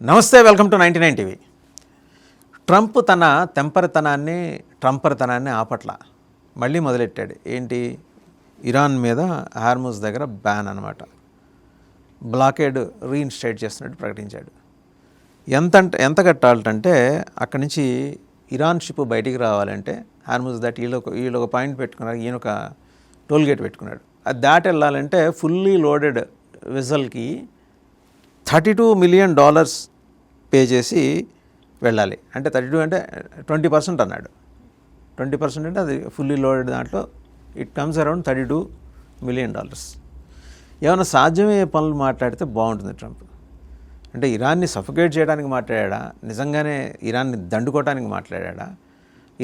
నమస్తే, welcome to 99 TV. Trump తన ట్రంపరితనాన్ని ఆపట్ల మళ్ళీ మొదలెట్టాడు. ఏంటి? ఇరాన్ మీద హార్ముజ్ దగ్గర బ్యాన్ అనమాట, బ్లాకేడ్ రీఇన్స్టేట్ చేస్తున్నట్టు ప్రకటించాడు. ఎంత కట్టాలంటే అక్కడి నుంచి ఇరాన్ షిప్ బయటికి రావాలంటే హార్ముజ్ దాటి వీళ్ళు ఒక పాయింట్ పెట్టుకున్నారు, ఈయన ఒక టోల్ గేట్ పెట్టుకున్నాడు. అది దాటి వెళ్ళాలంటే ఫుల్లీ లోడెడ్ వెజల్కి $32 మిలియన్ పే చేసి వెళ్ళాలి. అంటే 32 అంటే 20% అన్నాడు. 20% అంటే అది ఫుల్లీ లోడెడ్ దాంట్లో ఇట్ కమ్స్ అరౌండ్ $32 మిలియన్. ఏమైనా సాధ్యమయ్యే పనులు మాట్లాడితే బాగుంటుంది ట్రంప్. అంటే ఇరాన్ని సఫోకేట్ చేయడానికి మాట్లాడా, నిజంగానే ఇరాన్ని దండుకోవడానికి మాట్లాడా,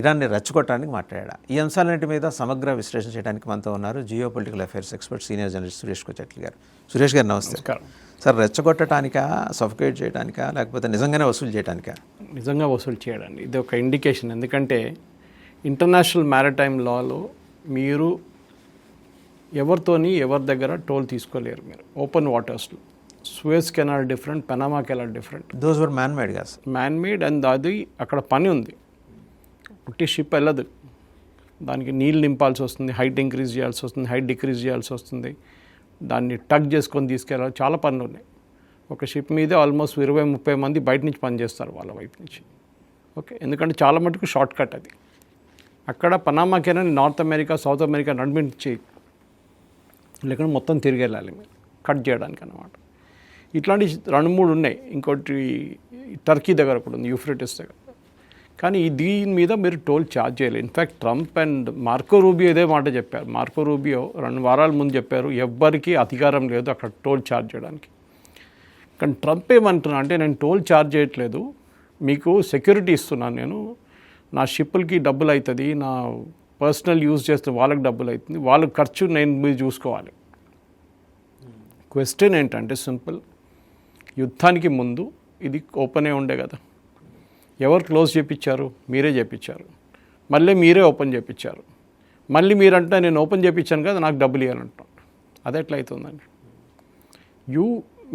ఇరాన్ని రెచ్చగొట్టడానికి మాట్లాడా? ఈ అంశాలన్నింటి మీద సమగ్ర విశ్లేషణ చేయడానికి మనతో ఉన్నారు geopolitical affairs expert senior journalist Suresh Kochetla garu. Suresh గారు నమస్తే. సార్, రెచ్చగొట్టడానికా, సఫోకేట్ చేయడానికా, లేకపోతే నిజంగానే వసూలు చేయడానికా? నిజంగా వసూలు చేయడానికి ఇది ఒక ఇండికేషన్. ఎందుకంటే ఇంటర్నేషనల్ మ్యారిటైమ్ లాలో మీరు ఎవరి దగ్గర టోల్ తీసుకోలేరు. మీరు ఓపెన్ వాటర్స్లో Suez canal different, Panama canal different. Those were man made గా. మ్యాన్ మేడ్ అండ్ అది అక్కడ పని ఉంది. పుట్టి షిప్ వెళ్ళదు, దానికి నీళ్ళు నింపాల్సి వస్తుంది, హైట్ ఇంక్రీజ్ చేయాల్సి వస్తుంది, హైట్ డిక్రీజ్ చేయాల్సి వస్తుంది, దాన్ని టగ్ చేసుకొని తీసుకెళ్ళాలి, చాలా పనులు ఉన్నాయి. ఒక షిప్ మీదే ఆల్మోస్ట్ 20-30 మంది బయట నుంచి పనిచేస్తారు వాళ్ళ వైపు నుంచి. ఓకే, ఎందుకంటే చాలా మటుకు షార్ట్ కట్ అది. అక్కడ Panama canal north America, south America నడిపించి లేకుండా మొత్తం తిరిగి వెళ్ళాలి మీరు కట్ చేయడానికి అన్నమాట. ఇట్లాంటి 2-3 ఉన్నాయి. ఇంకోటి టర్కీ దగ్గర కూడా ఉంది, యూఫ్రటిస్ దగ్గర. కానీ దీని మీద మీరు టోల్ ఛార్జ్ చేయలేదు. In fact Trump and Marco Rubio ఇదే మాట చెప్పారు. మార్కో రూబియో 2 వారాల ముందు చెప్పారు, ఎవ్వరికీ అధికారం లేదు అక్కడ టోల్ ఛార్జ్ చేయడానికి. కానీ ట్రంప్ ఏమంటున్నా అంటే, నేను టోల్ ఛార్జ్ చేయట్లేదు, మీకు సెక్యూరిటీ ఇస్తున్నాను, నేను నా షిప్పులకి డబ్బులు అవుతుంది, నా పర్సనల్ యూజ్ చేస్తే వాళ్ళకి డబ్బులు అవుతుంది, వాళ్ళ ఖర్చు నేను మీరు చూసుకోవాలి. క్వశ్చన్ ఏంటంటే సింపుల్, యుద్ధానికి ముందు ఇది ఓపెనే ఉండే కదా, ఎవరు క్లోజ్ చేయించారు? మీరే చేయించారు. మళ్ళీ మీరే ఓపెన్ చేయించారు. మళ్ళీ మీరంటే నేను ఓపెన్ చేయించాను కదా, నాకు డబ్బులు ఇవ్వాలంటాను. అది ఎట్లా అవుతుందండి?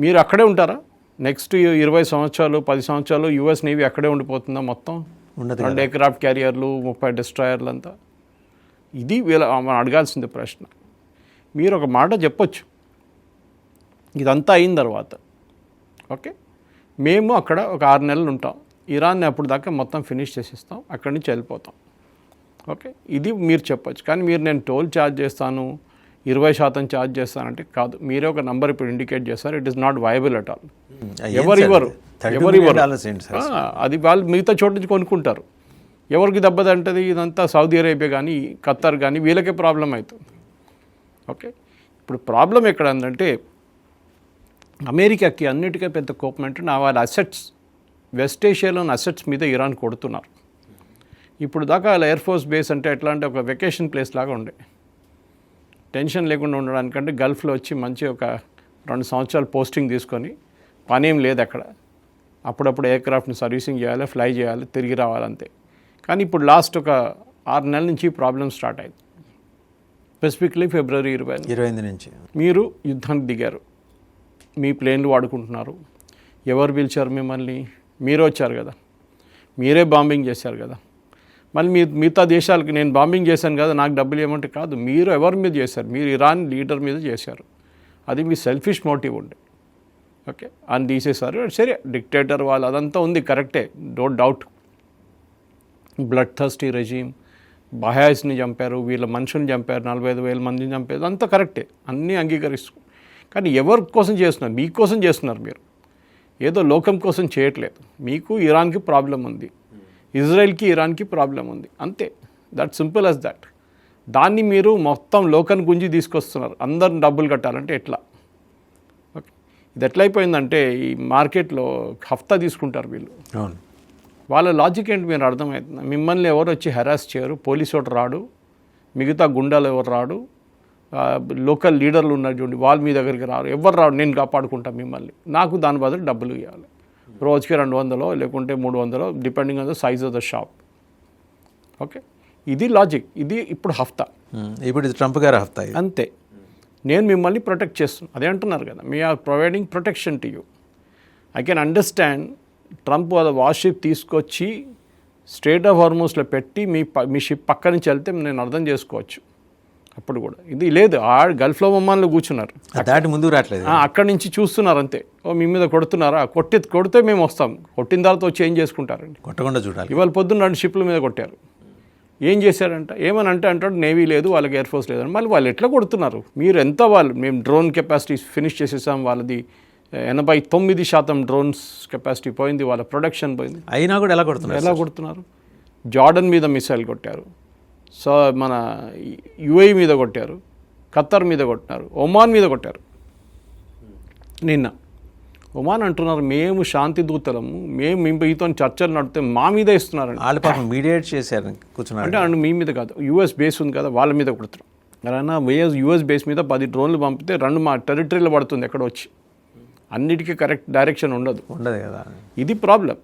మీరు అక్కడే ఉంటారా? నెక్స్ట్ 20 సంవత్సరాలు 10 సంవత్సరాలు యుఎస్ నేవీ అక్కడే ఉండిపోతుందా? మొత్తం 2 ఎయిర్క్రాఫ్ట్ క్యారియర్లు, 30 డిస్ట్రాయర్లు అంతా. ఇది మనం అడగాల్సింది ప్రశ్న. మీరు ఒక మాట చెప్పొచ్చు, ఇదంతా అయిన తర్వాత ఓకే మేము అక్కడ ఒక 6 నెలలు ఉంటాం, ఇరాన్ని అప్పుడు దాకా మొత్తం ఫినిష్ చేసిస్తాం, అక్కడి నుంచి వెళ్ళిపోతాం. ఓకే, ఇది మీరు చెప్పొచ్చు. కానీ మీరు నేను టోల్ ఛార్జ్ చేస్తాను, 20% ఛార్జ్ చేస్తానంటే కాదు. మీరే ఒక నంబర్ ఇప్పుడు ఇండికేట్ చేస్తారు. It is not viable at all. ఎవరివ్వరు అది వాళ్ళు మిగతా చోట నుంచి కొనుక్కుంటారు. ఎవరికి దెబ్బతంటది? ఇదంతా సౌదీ అరేబియా కానీ ఖత్తర్ కానీ వీళ్ళకే ప్రాబ్లం అవుతుంది. ఓకే, ఇప్పుడు ప్రాబ్లం ఎక్కడ ఉందంటే, అమెరికాకి అన్నిటికీ పెద్ద కోపం అంటే వాళ్ళ అసెట్స్, వెస్ట్ ఏషియాలోని అసెట్స్ మీద ఇరాన్ కొడుతున్నారు. ఇప్పుడు దాకా వాళ్ళ ఎయిర్ ఫోర్స్ బేస్ అంటే ఎట్లా అంటే ఒక వెకేషన్ ప్లేస్ లాగా ఉండే, టెన్షన్ లేకుండా ఉండడానికంటే గల్ఫ్లో వచ్చి మంచి ఒక 2 సంవత్సరాలు పోస్టింగ్ తీసుకొని పనేం లేదు అక్కడ. అప్పుడప్పుడు ఎయిర్క్రాఫ్ట్ని సర్వీసింగ్ చేయాలి, ఫ్లై చేయాలి, తిరిగి రావాలంతే. కానీ ఇప్పుడు లాస్ట్ ఒక 6 నెలల నుంచి ప్రాబ్లమ్ స్టార్ట్ అయింది. స్పెసిఫిక్లీ ఫిబ్రవరి 20 నుంచి మీరు యుద్ధానికి దిగారు, మీ ప్లేన్లు వాడుకుంటున్నారు. ఎవరు పిలిచారు మిమ్మల్ని? మీరే వచ్చారు కదా, మీరే బాంబింగ్ చేశారు కదా. మళ్ళీ మిగతా దేశాలకి నేను బాంబింగ్ చేశాను కదా, నాకు డబ్బులు ఏమంటే కాదు, మీరు ఎవరి మీద చేశారు? మీరు ఇరాన్ లీడర్ మీద చేశారు. అది మీ సెల్ఫిష్ మోటివ్ ఉండే. ఓకే, అని తీసేశారు. సరే, డిక్టేటర్ వాళ్ళు అదంతా ఉంది, కరెక్టే, don't doubt. Blood thirsty regime, బహాయిస్ని చంపారు, వీళ్ళ మనుషుల్ని చంపారు, 45,000 మందిని చంపారు, అంతా కరెక్టే, అన్నీ అంగీకరిస్తూ. కానీ ఎవరి కోసం చేస్తున్నారు? మీకోసం చేస్తున్నారు. మీరు ఏదో లోకం కోసం చేయట్లేదు. మీకు ఇరాన్కి ప్రాబ్లం ఉంది, ఇజ్రాయెల్కి ఇరాన్కి ప్రాబ్లం ఉంది, అంతే. That simple as that. దాన్ని మీరు మొత్తం లోకాన్ని గుంజి తీసుకొస్తున్నారు. అందరిని డబ్బులు కట్టాలంటే ఎట్లా? ఓకే, ఇది ఎట్లయిపోయిందంటే ఈ మార్కెట్లో హఫ్తా తీసుకుంటారు వీళ్ళు. వాళ్ళ లాజిక్ ఏంటి మీరు అర్థమవుతుంది? మిమ్మల్ని ఎవరు వచ్చి హెరాస్ చేయరు, పోలీసు ఒకటి రాడు, మిగతా గుండాలు ఎవరు రాడు, లోకల్ లీడర్లు ఉన్నారు చూడండి, వాళ్ళు మీ దగ్గరికి రారు, ఎవరు రాడు, నేను కాపాడుకుంటాను మిమ్మల్ని, నాకు దాని బదులు డబ్బులు ఇవ్వాలి. రోజుకి 200 లేకుంటే 300, depending on the size of the shop. Okay, ఇది లాజిక్. ఇది ఇప్పుడు హఫ్తా, ఇప్పుడు ట్రంప్ గారు హఫ్తా అంతే. నేను మిమ్మల్ని ప్రొటెక్ట్ చేస్తున్నాను, అదే అంటున్నారు కదా, me are providing protection to you. I can understand Trump వాళ్ళ వార్షిప్ తీసుకొచ్చి స్ట్రేట్ ఆఫ్ హార్మోన్స్లో పెట్టి మీ షిప్ పక్క నుంచి వెళ్తే నేను అర్థం చేసుకోవచ్చు. అప్పుడు కూడా ఇది లేదు, గల్ఫ్లో ఒమాన్లో కూర్చున్నారు, దాటి ముందుకు రావట్లేదు, అక్కడి నుంచి చూస్తున్నారు అంతే. ఓ మీ మీద కొడుతున్నారా, కొడితే మేము వస్తాం, కొట్టిన తర్వాత వచ్చి ఏం చేసుకుంటారండి, కొట్టకుండా చూడాలి. ఇవాళ పొద్దున్న 2 షిప్ల మీద కొట్టారు. ఏం చేశారంట, ఏమని అంటాడు నేవీ లేదు, వాళ్ళకి ఎయిర్ ఫోర్స్ లేదని. మళ్ళీ వాళ్ళు ఎట్లా కొడుతున్నారు, మీరు ఎంత మేము డ్రోన్ కెపాసిటీ ఫినిష్ చేసేసాం, వాళ్ళది 89% డ్రోన్స్ కెపాసిటీ పోయింది, వాళ్ళ ప్రొడక్షన్ పోయింది, అయినా కూడా ఎలా కొడుతున్నారు. జార్డన్ మీద మిసైల్ కొట్టారు, సో మన యుఏఈ మీద కొట్టారు, ఖత్తర్ మీద కొట్టినారు, ఒమాన్ మీద కొట్టారు. నిన్న ఒమాన్ అంటున్నారు మేము శాంతి దూతలము, మేము మీతో చర్చలు నడితే మా మీద ఇస్తున్నారండి. వాళ్ళు పాపం మీడియేట్ చేశారు కూర్చున్నారు అంటే మీ మీద కాదు, యూఎస్ బేస్ ఉంది కదా వాళ్ళ మీద కొడుతున్నాం. అలా యూఎస్ బేస్ మీద 10 డ్రోన్లు పంపితే 2 మా టెరిటరీలో పడుతుంది, ఎక్కడ వచ్చి అన్నిటికీ కరెక్ట్ డైరెక్షన్ ఉండదు కదా, ఇది ప్రాబ్లం.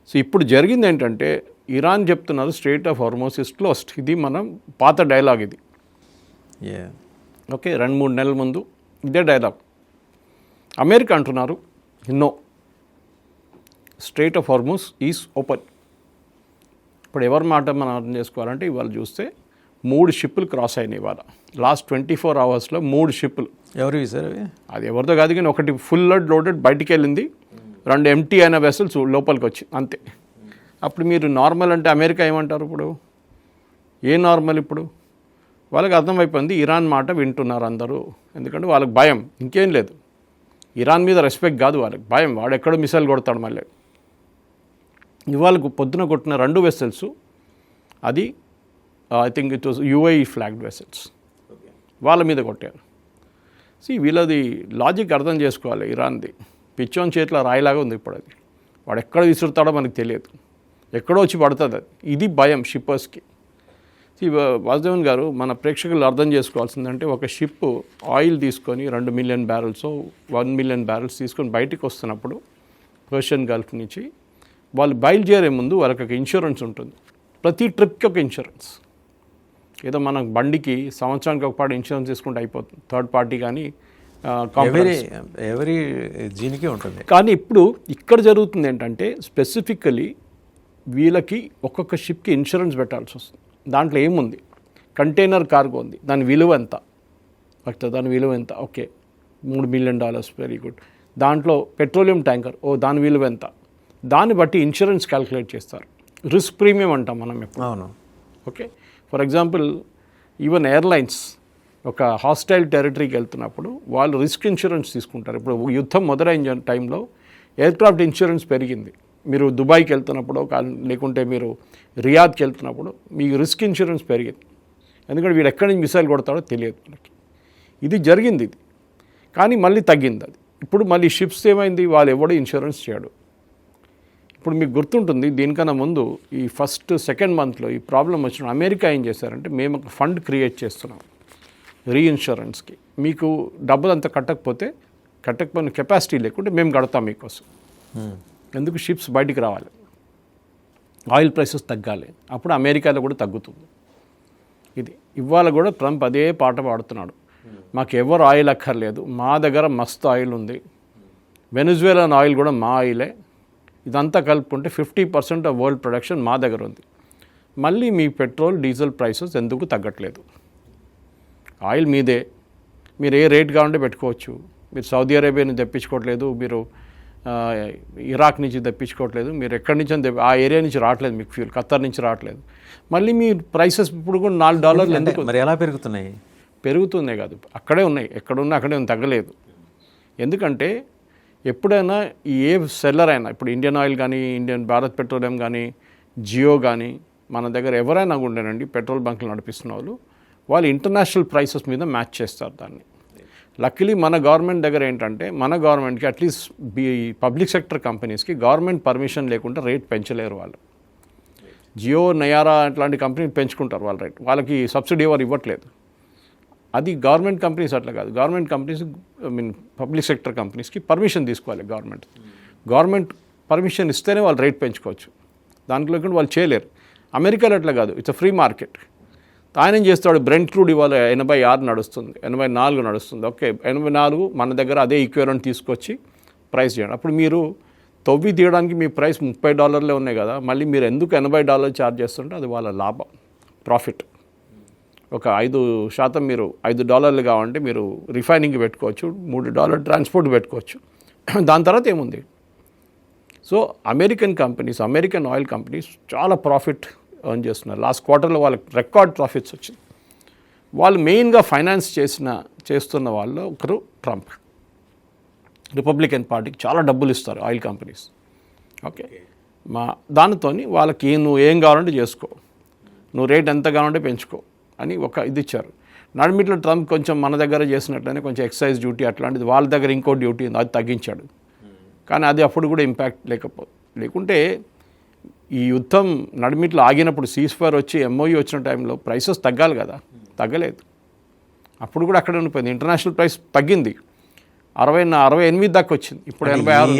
సో ఇప్పుడు జరిగింది ఏంటంటే ఇరాన్ చెప్తున్నారు స్ట్రెయిట్ ఆఫ్ హార్మోస్ ఇస్ క్లోజ్డ్. ఇది మనం పాత డైలాగ్ ఇది, ఓకే, 2-3 నెలల ముందు ఇదే డైలాగ్. అమెరికా అంటున్నారు no, strait of Hormuz is open. ఇప్పుడు ఎవరి మాట మనం అర్థం చేసుకోవాలంటే ఇవాళ చూస్తే 3 షిప్పులు క్రాస్ అయినాయి ఇవాళ. లాస్ట్ 24 అవర్స్లో 3 షిప్పులు. ఎవరివి సార్ అది ఎవరితో కాదు కానీ ఒకటి ఫుల్ లోడెడ్ బయటికి వెళ్ళింది, 2 ఎంటీ అయిన వెసల్స్ లోపలికి వచ్చి అంతే. అప్పుడు మీరు నార్మల్ అంటే అమెరికా ఏమంటారు, ఇప్పుడు ఏ నార్మల్? ఇప్పుడు వాళ్ళకి అర్థమైపోయింది ఇరాన్ మాట వింటున్నారు అందరూ, ఎందుకంటే వాళ్ళకి భయం, ఇంకేం లేదు. ఇరాన్ మీద రెస్పెక్ట్ కాదు, వాళ్ళకి భయం, వాడు ఎక్కడో మిసైల్ కొడతాడు మళ్ళీ. ఇవాళ పొద్దున కొట్టిన 2 వెసల్స్, అది I think it was UAE flagged vessels, వాళ్ళ మీద కొట్టారు. వీళ్ళది లాజిక్ అర్థం చేసుకోవాలి. ఇరాన్ది పిచ్చోన్ చేతిలో రాయిలాగా ఉంది ఇప్పుడు, అది వాడు ఎక్కడ విసురుతాడో మనకు తెలియదు, ఎక్కడో వచ్చి పడుతుంది అది. ఇది భయం షిప్పర్స్కి. వాసుదేవన్ గారు, మన ప్రేక్షకులు అర్థం చేసుకోవాల్సిందంటే ఒక షిప్ ఆయిల్ తీసుకొని 2 మిలియన్ బ్యారెల్స్ 1 మిలియన్ బ్యారెల్స్ తీసుకొని బయటికి వస్తున్నప్పుడు పర్షియన్ గల్ఫ్ నుంచి వాళ్ళు బయలుదేరే ముందు వాళ్ళకి ఒక ఇన్సూరెన్స్ ఉంటుంది. ప్రతి ట్రిప్కి ఒక ఇన్సూరెన్స్. ఏదో మన బండికి సంవత్సరానికి ఒక పాటు ఇన్సూరెన్స్ తీసుకుంటే అయిపోతుంది, థర్డ్ పార్టీ కానీ ఎవరి జీనికి ఉంటుంది. కానీ ఇప్పుడు ఇక్కడ జరుగుతుంది ఏంటంటే స్పెసిఫికలీ వీళ్ళకి ఒక్కొక్క షిప్కి ఇన్సూరెన్స్ పెట్టాల్సి వస్తుంది. దాంట్లో ఏముంది, కంటైనర్ కార్గో ఉంది, దాని విలువ ఎంత, దాని విలువ ఎంత, ఓకే $3 మిలియన్, వెరీ గుడ్. దాంట్లో పెట్రోలియం ట్యాంకర్, దాని విలువ ఎంత, దాన్ని బట్టి ఇన్సూరెన్స్ క్యాలిక్యులేట్ చేస్తారు. రిస్క్ ప్రీమియం అంటాం మనం ఎప్పుడు. అవును, okay. For example even airlines ఒక హాస్టైల్ టెరిటరీకి వెళ్తున్నప్పుడు వాళ్ళు రిస్క్ ఇన్సూరెన్స్ తీసుకుంటారు. ఇప్పుడు యుద్ధం మొదలైన టైంలో ఎయిర్క్రాఫ్ట్ ఇన్సూరెన్స్ పెరిగింది. మీరు దుబాయ్కి వెళ్తున్నప్పుడు లేకుంటే మీరు రియాద్కి వెళ్తున్నప్పుడు మీకు రిస్క్ ఇన్సూరెన్స్ పెరిగింది, ఎందుకంటే వీడు ఎక్కడి నుంచి మిసైల్ కొడతాడో తెలియదు మనకి. ఇది జరిగింది, ఇది కానీ మళ్ళీ తగ్గింది అది. ఇప్పుడు మళ్ళీ షిప్స్ ఏమైంది, వాళ్ళు ఎవడో ఇన్సూరెన్స్ చేయడు. ఇప్పుడు మీకు గుర్తుంటుంది, దీనికన్నా ముందు ఈ సెకండ్ మంత్లో ఈ ప్రాబ్లం వచ్చిన అమెరికా ఏం చేశారంటే మేము ఒక ఫండ్ క్రియేట్ చేస్తున్నాం రీఇన్సూరెన్స్కి. మీకు డబ్బులు అంతా కట్టకపోయిన కెపాసిటీ లేకుంటే మేము కడతాం మీకోసం. ఎందుకు, షిప్స్ బయటికి రావాలి, ఆయిల్ ప్రైసెస్ తగ్గాలి, అప్పుడు అమెరికాలో కూడా తగ్గుతుంది. ఇది ఇవాళ కూడా ట్రంప్ అదే పాట పాడుతున్నాడు, మాకు ఎవరు ఆయిల్ అక్కర్లేదు, మా దగ్గర మస్తు ఆయిల్ ఉంది, వెనిజువేలాన్ ఆయిల్ కూడా మా ఆయిలే, ఇదంతా కలుపుకుంటే 50% ఆఫ్ వరల్డ్ ప్రొడక్షన్ మా దగ్గర ఉంది. మళ్ళీ మీ పెట్రోల్ డీజిల్ ప్రైసెస్ ఎందుకు తగ్గట్లేదు? ఆయిల్ మీదే, మీరు ఏ రేట్ కావాలంటే పెట్టుకోవచ్చు. మీరు సౌదీ అరేబియా నుంచి తెప్పించుకోవట్లేదు, మీరు ఇరాక్ నుంచి తెప్పించుకోవట్లేదు, మీరు ఎక్కడి నుంచి ఆ ఏరియా నుంచి రావట్లేదు, మీకు ఫ్యూల్ ఖత్తర్ నుంచి రావట్లేదు. మళ్ళీ మీ ప్రైసెస్ ఇప్పుడు కూడా $4 ఎందుకు? మరి ఎలా పెరుగుతున్నాయి? పెరుగుతున్నాయి కాదు, అక్కడే ఉన్నాయి, ఎక్కడున్నా అక్కడే తగ్గలేదు. ఎందుకంటే ఎప్పుడైనా ఏ సెల్లర్ అయినా, ఇప్పుడు ఇండియన్ ఆయిల్ కానీ, భారత్ పెట్రోలియం కానీ, జియో కానీ, మన దగ్గర ఎవరైనా ఉండేనండి పెట్రోల్ బంకులు నడిపిస్తున్న వాళ్ళు ఇంటర్నేషనల్ ప్రైసెస్ మీద మ్యాచ్ చేస్తారు దాన్ని. లక్కీలీ మన గవర్నమెంట్ దగ్గర ఏంటంటే, మన గవర్నమెంట్కి అట్లీస్ట్ పబ్లిక్ సెక్టర్ కంపెనీస్కి గవర్నమెంట్ పర్మిషన్ లేకుండా రేట్ పెంచలేరు వాళ్ళు. జియో, నయారా అట్లాంటి కంపెనీలు పెంచుకుంటారు వాళ్ళ రేట్, వాళ్ళకి సబ్సిడీ ఎవరు ఇవ్వట్లేదు. అది గవర్నమెంట్ కంపెనీస్ అట్లా కాదు, గవర్నమెంట్ కంపెనీస్ పబ్లిక్ సెక్టర్ కంపెనీస్కి పర్మిషన్ తీసుకోవాలి గవర్నమెంట్ పర్మిషన్ ఇస్తేనే వాళ్ళు రేట్ పెంచుకోవచ్చు, దాంట్లో కూడా వాళ్ళు చేయలేరు. అమెరికాలో అట్లా కాదు, ఇట్స్ అ ఫ్రీ మార్కెట్. ఆయన ఏం చేస్తాడు, బ్రెంట్ క్రూడ్ ఇవాళ 86 నడుస్తుంది, 84 నడుస్తుంది, ఓకే 84 మన దగ్గర అదే ఈక్వివలెంట్ తీసుకొచ్చి ప్రైస్ చేయండి. అప్పుడు మీరు తవ్వి తీయడానికి మీ ప్రైస్ $30 ఉన్నాయి కదా, మళ్ళీ మీరు ఎందుకు $80 ఛార్జ్ చేస్తుంటే అది వాళ్ళ లాభం, ప్రాఫిట్. ఒక 5% మీరు $5 కావాలంటే మీరు రిఫైనింగ్ పెట్టుకోవచ్చు, $3 ట్రాన్స్పోర్ట్ పెట్టుకోవచ్చు. దాని తర్వాత ఏముంది? So American companies, American oil companies చాలా ప్రాఫిట్ ఎర్న్ చేస్తున్నారు. లాస్ట్ క్వార్టర్లో వాళ్ళకి రికార్డ్ ప్రాఫిట్స్ వచ్చింది. వాళ్ళు మెయిన్గా ఫైనాన్స్ చేస్తున్న వాళ్ళు ఒకరు ట్రంప్. రిపబ్లికన్ పార్టీకి చాలా డబ్బులు ఇస్తారు ఆయిల్ కంపెనీస్. ఓకే, దానితో వాళ్ళకి నువ్వు ఏం కావాలంటే చేసుకో, నువ్వు రేట్ ఎంత కావాలంటే పెంచుకో అని ఒక ఇది ఇచ్చారు. నడిమిట్లో ట్రంప్ కొంచెం మన దగ్గర చేసినట్లనే కొంచెం ఎక్సైజ్ డ్యూటీ అట్లాంటిది వాళ్ళ దగ్గర ఇంకో డ్యూటీ ఉంది, అది తగ్గించాడు. కానీ అది అప్పుడు కూడా ఇంపాక్ట్ లేకుంటే ఈ యుద్ధం నడిమిట్లో ఆగినప్పుడు సీజ్ ఫైర్ వచ్చి MOU వచ్చిన టైంలో ప్రైసెస్ తగ్గాలి కదా, తగ్గలేదు. అప్పుడు కూడా అక్కడ ఉండిపోయింది. ఇంటర్నేషనల్ ప్రైస్ తగ్గింది, 68 దాకా వచ్చింది, ఇప్పుడు 86.